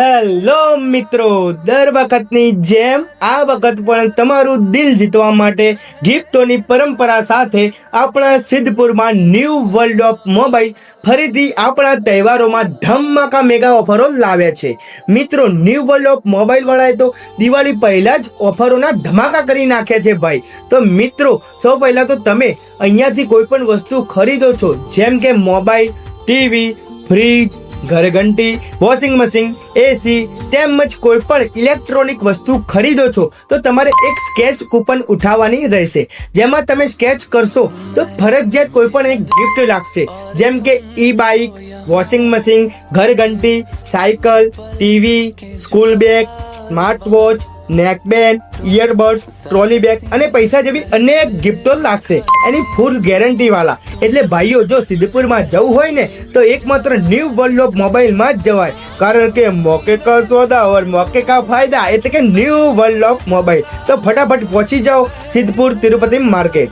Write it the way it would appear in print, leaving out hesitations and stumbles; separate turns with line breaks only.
Hello મિત્રો, દર વખતની જેમ આ વખત પણ તમારું દિલ જીતવા માટે ગિફ્ટોની પરંપરા સાથે આપણા સિદ્ધપુરમાં ન્યૂ વર્લ્ડ ઓફ મોબાઈલ ફરીથી આપણા તહેવારોમાં ધમાકા મેગા ઓફરો લાવ્યા છે. મિત્રો, ન્યૂ વર્લ્ડ ઓફ મોબાઈલ વાળાએ તો દિવાળી પહેલા જ ઓફરોના ધમાકા કરી નાખ્યા છે ભાઈ. તો મિત્રો, સૌ પહેલા તો તમે અહીંયાથી કોઈ પણ વસ્તુ ખરીદો છો, જેમ કે મોબાઈલ, ટીવી, ફ્રીજ, ઘરઘંટી, વોશિંગ મશીન, એસી તેમજ કોઈ પણ ઇલેક્ટ્રોનિક વસ્તુ ખરીદો છો તો તમારે એક સ્કેચ કૂપન ઉઠાવવાની રહેશે. જેમાં તમે સ્કેચ કરશો તો ફરજિયાત કોઈ પણ એક ગિફ્ટ લાગશે, જેમ કે ઈ બાઇક, વોશિંગ મશીન, ઘરઘંટી, cycle, TV, school bag, smart watch, neckband, earbuds, trolley bag અને પૈસા જેવી અનેક ગિફ્ટો લાગશે, એની ફૂલ ગેરંટી વાળા. એટલે ભાઈઓ, જો સિદ્ધપુરમાં જવું હોય ને તો એકમાત્ર ન્યૂ વર્લ્ડ ઓફ મોબાઈલમાં જ જવાય, કારણ કે મોકે કા સોદા ઓર મોકે કા ફાયદા, એટલે કે ન્યૂ વર્લ્ડ ઓફ મોબાઈલ. તો ફટાફટ પહોંચી જાઓ સિદ્ધપુર તિરુપતિ માર્કેટ.